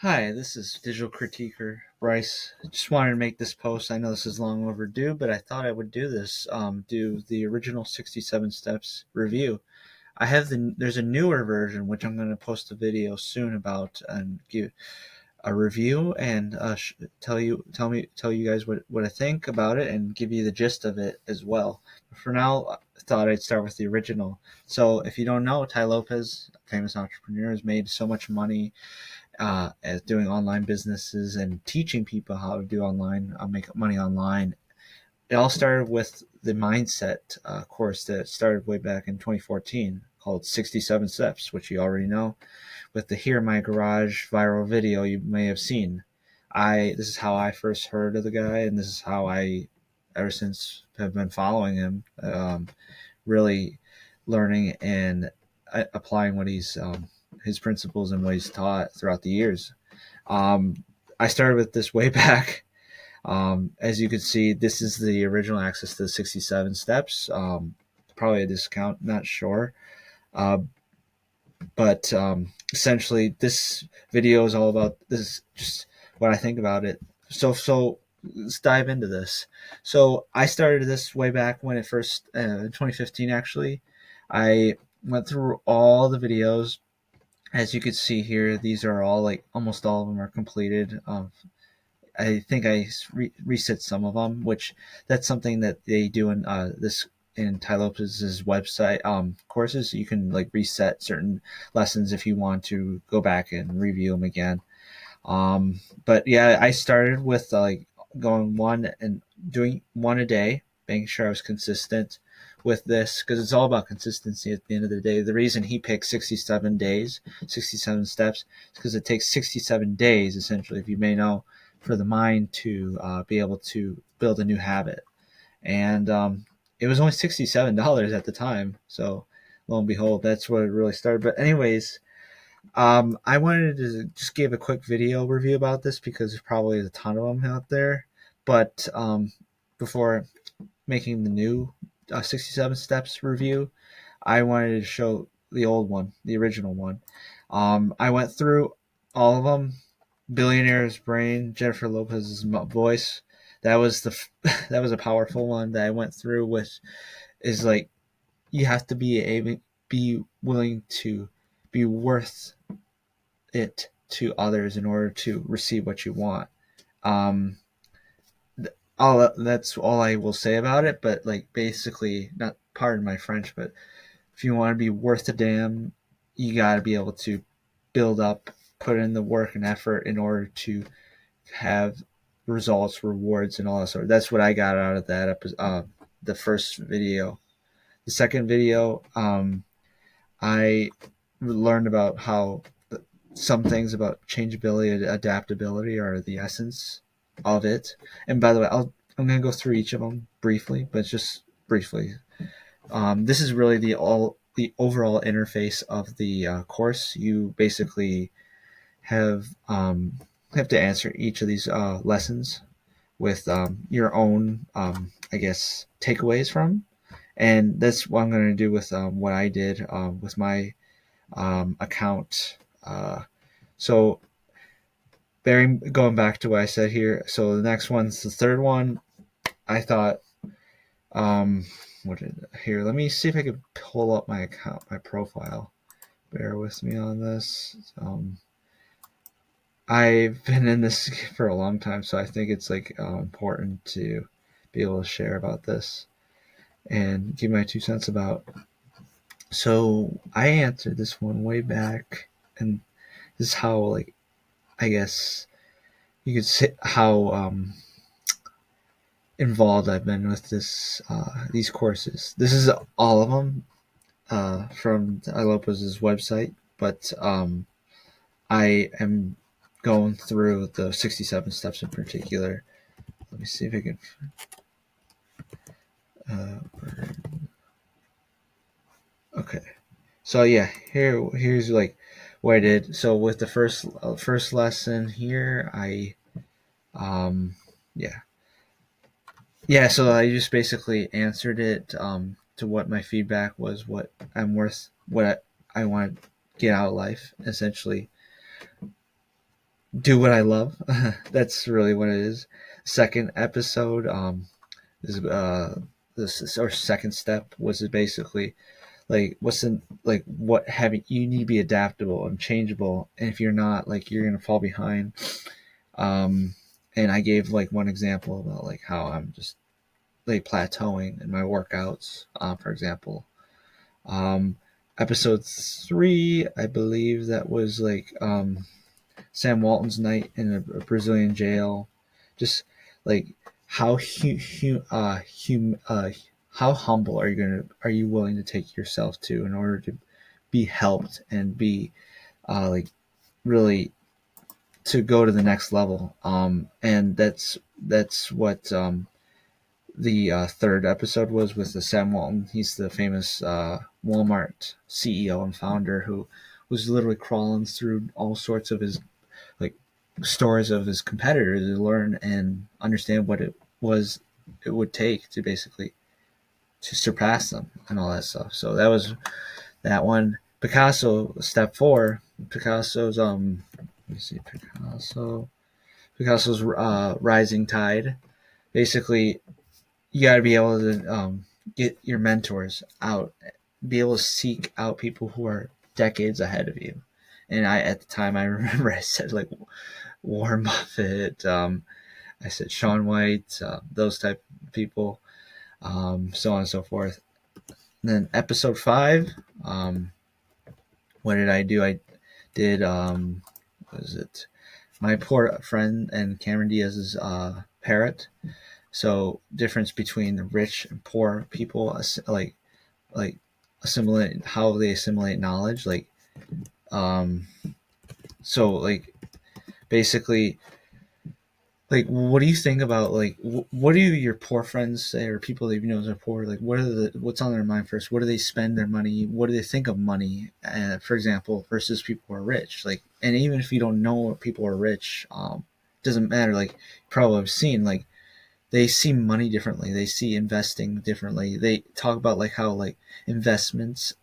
Hi, this is Digital Critiquer Bryce. Just wanted to make this post. I know this is long overdue, but I thought I would do this. Do the original 67 steps review. There's a newer version which I'm going to post a video soon about and give a review and tell you guys what I think about it and give you the gist of it as well. For now, I thought I'd start with the original. So if you don't know, Tai Lopez, famous entrepreneur, has made so much money as doing online businesses and teaching people how to do online, make money online. It all started with the mindset course that started way back in 2014 called 67 Steps, which you already know. With the Here in My Garage viral video you may have seen. This is how I first heard of the guy, and this is how I, ever since, have been following him, really learning and applying what his principles and what he's taught throughout the years. I started with this way back. As you can see, this is the original access to the 67 steps. Probably a discount, not sure. Uh, but essentially, this video is all about this, just what I think about it. So let's dive into this. So I started this way back when it first, in 2015 actually. I went through all the videos. As you can see here, these are all, like, almost all of them are completed. I think I reset some of them, which that's something that they do in Tai Lopez's website courses. You can, like, reset certain lessons if you want to go back and review them again. But yeah, I started with going one and doing one a day, making sure I was consistent with this, because it's all about consistency at the end of the day. The reason he picked 67 days, 67 steps, is because it takes 67 days, essentially, if you may know, for the mind to be able to build a new habit. And it was only $67 at the time. So lo and behold, that's where it really started. But anyways, I wanted to just give a quick video review about this because there's probably a ton of them out there. But before making the new 67 Steps review, I wanted to show the old one, the original one. I went through all of them. Billionaire's Brain, Jennifer Lopez's voice. That was that was a powerful one that I went through. Which is like, you have to be willing to be worth it to others in order to receive what you want. Um, that's all I will say about it. But, like, basically, not, pardon my French, but if you want to be worth a damn, you got to be able to build up, put in the work and effort in order to have results, rewards, and all that sort. That's what I got out of that the first video. The second video, I learned about how some things about changeability and adaptability are the essence of it. And by the way, I'm going to go through each of them briefly, but just briefly. This is really the overall interface of the course. You basically have to answer each of these lessons with your own, I guess, takeaways from. And that's what I'm going to do with what I did with my account. So, going back to what I said here. So the next one's the third one. I thought, here? Let me see if I can pull up my account, my profile. Bear with me on this. I've been in this for a long time, so I think it's like important to be able to share about this and give my 2 cents about. So I answered this one way back, and this is how, like, I guess you could say how involved I've been with these courses. This is all of them from Tai Lopez's website, but I am going through the 67 steps in particular. Let me see if I can. Okay, so yeah, here's like what I did. So with the first lesson here, yeah, So I just basically answered it to what my feedback was, what I'm worth, what I want to get out of life. Essentially, do what I love. That's really what it is. Second episode, is this or second step was basically like what's in like what having you need to be adaptable and changeable, and if you're not, like you're gonna fall behind. Um, and I gave like one example about like how I'm just like plateauing in my workouts, for example. Um, Episode three, I believe that was like Sam Walton's night in a Brazilian jail, just like how how humble are you willing to take yourself to in order to be helped and be like really to go to the next level, and that's what the third episode was with the Sam Walton. He's the famous Walmart CEO and founder who was literally crawling through all sorts of his like stories of his competitors to learn and understand what it would take to basically to surpass them and all that stuff. So that was that one. Picasso step four. Let me see Picasso's Rising Tide. Basically, you got to be able to get your mentors out, be able to seek out people who are decades ahead of you. And I, at the time, I remember I said like Warren Buffett, I said Sean White, those type of people, so on and so forth. And then episode five, what did I do? I did, what was it? My poor friend and Cameron Diaz's parrot. So difference between the rich and poor people, like assimilate how they assimilate knowledge. Um, so like basically like what do you think about like what do your poor friends say or people that you know are poor, like what's on their mind first, what do they spend their money, what do they think of money, for example, versus people who are rich, like, and even if you don't know what people are rich, doesn't matter, like you probably have seen like they see money differently, they see investing differently, they talk about like how like investments,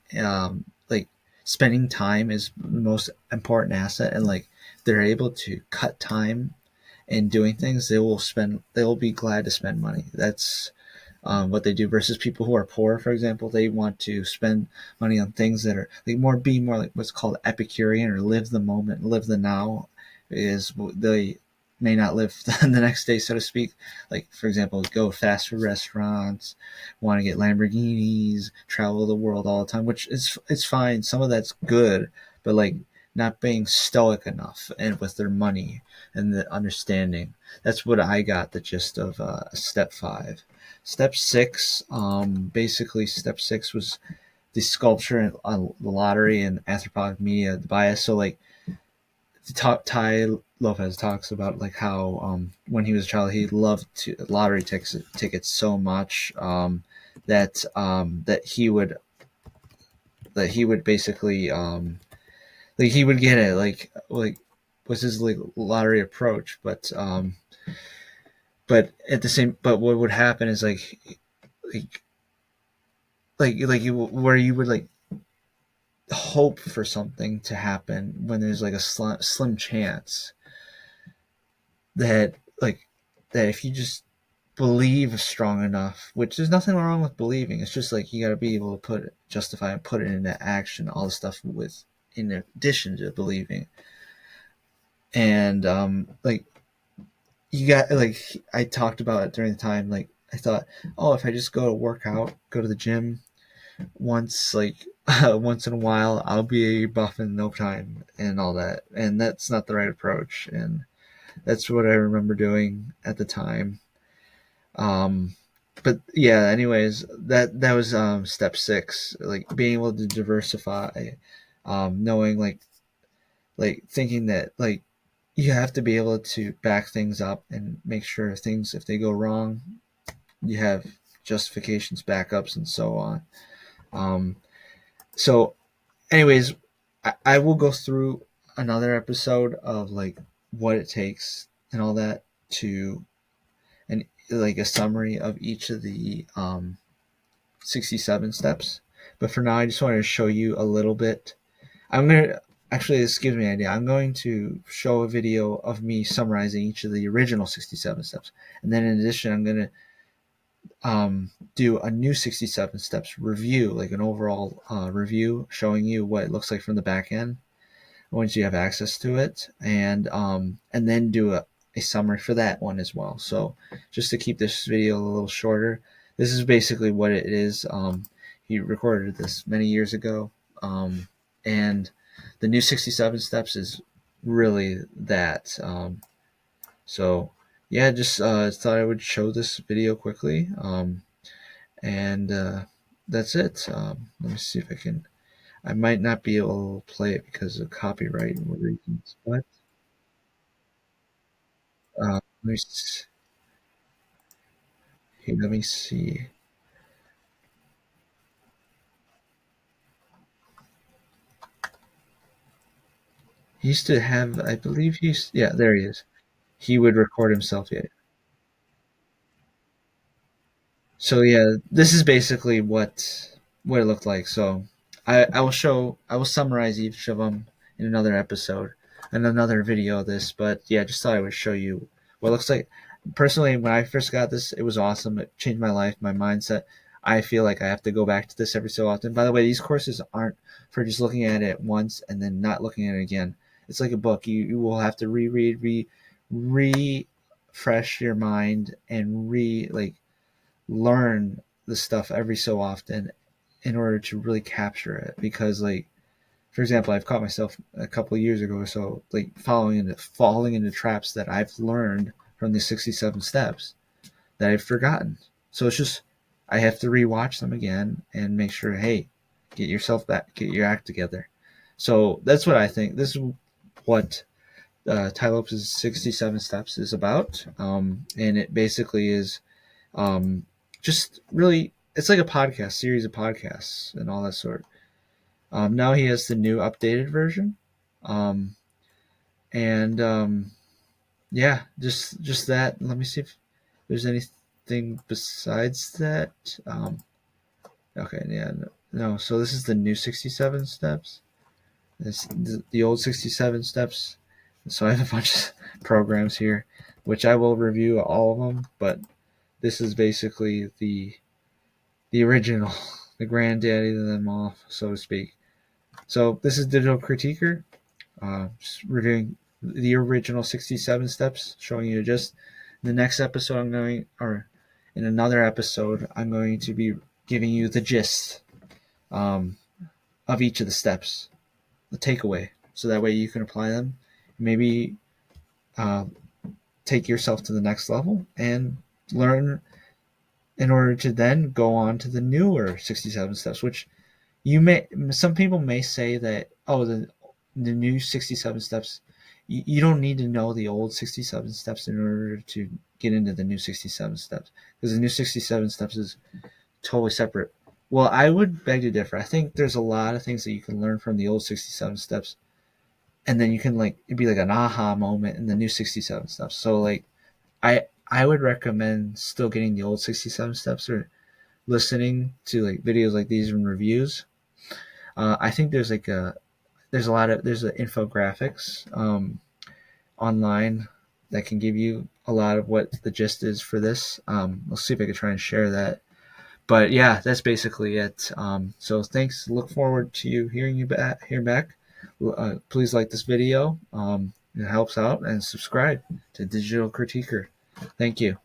like spending time is the most important asset, and like they're able to cut time in doing things, they will be glad to spend money. That's what they do versus people who are poor, for example. They want to spend money on things that are like more like what's called Epicurean, or live the moment, live the now, is they may not live the next day, so to speak. Like for example, go fast food restaurants, want to get Lamborghinis, travel the world all the time, which is it's fine. Some of that's good, but like not being stoic enough and with their money and the understanding. That's what I got the gist of step five. Step six, basically, step six was the sculpture and the lottery and anthropologic media the bias. So like Tai Lopez talks about like how when he was a child he loved lottery tickets so much, that he would basically like he would get it like was his like lottery approach, but at the same, but what would happen is like where you would like hope for something to happen when there's like a slim chance that like that if you just believe strong enough, which there's nothing wrong with believing, it's just like you got to be able to justify and put it into action, all the stuff with in addition to believing. And like you got like I talked about it during the time, like I thought, oh, if I just go to work out, go to the gym once like once in a while, I'll be buff in no time and all that, and that's not the right approach, and that's what I remember doing at the time. um but yeah, anyways, that was step six, like being able to diversify, knowing like thinking that like you have to be able to back things up and make sure things, if they go wrong, you have justifications, backups, and so on. So anyways, I will go through another episode of like what it takes and all that to, and like a summary of each of the 67 steps. But for now, I just wanted to show you a little bit. I'm gonna Actually, this gives me an idea. I'm going to show a video of me summarizing each of the original 67 steps, and then in addition, I'm going to do a new 67 steps review, like an overall review, showing you what it looks like from the back end once you have access to it, and then do a summary for that one as well. So just to keep this video a little shorter, this is basically what it is. He recorded this many years ago, and the new 67 steps is really that. So yeah, just thought I would show this video quickly, and that's it. Let me see if I can. I might not be able to play it because of copyright reasons, but let me here, let me see. He used to have, I believe he's, yeah, there he is. He would record himself. Yeah, so yeah, this is basically what it looked like. So I will summarize each of them in another episode and another video of this. But yeah, just thought I would show you what it looks like. Personally, when I first got this, it was awesome. It changed my life, my mindset. I feel like I have to go back to this every so often. By the way, these courses aren't for just looking at it once and then not looking at it again. It's like a book. You will have to reread, refresh your mind and learn the stuff every so often in order to really capture it. Because like, for example, I've caught myself a couple of years ago or so like falling into traps that I've learned from the 67 steps that I've forgotten. So it's just I have to rewatch them again and make sure, hey, get yourself back, get your act together. So that's what I think. This is what Tai Lopez's 67 steps is about, and it basically is just really it's like a podcast series of podcasts and all that sort. Now he has the new updated version, um, and yeah, just that. Let me see if there's anything besides that. Okay, yeah, no, no. So this is the new 67 steps. This the old 67 steps. So I have a bunch of programs here, which I will review all of them. But this is basically the original, the granddaddy of them all, so to speak. So this is Digital Critiquer, just reviewing the original 67 steps, showing you just in the next episode. Or in another episode, I'm going to be giving you the gist um, of each of the steps, the takeaway, so that way you can apply them. Maybe uh, take yourself to the next level and learn in order to then go on to the newer 67 steps, which some people may say that, oh, the new 67 steps, you don't need to know the old 67 steps in order to get into the new 67 steps, because the new 67 steps is totally separate. Well, I would beg to differ. I think there's a lot of things that you can learn from the old 67 steps, and then you can like it'd be like an aha moment in the new 67 steps. So like I would recommend still getting the old 67 steps or listening to like videos like these and reviews. I think there's a lot of there's infographics online that can give you a lot of what the gist is for this. We'll see if I can try and share that. But yeah, that's basically it. So thanks. Look forward to you hearing back. Please like this video. It helps out, and subscribe to Digital Critiquer. Thank you.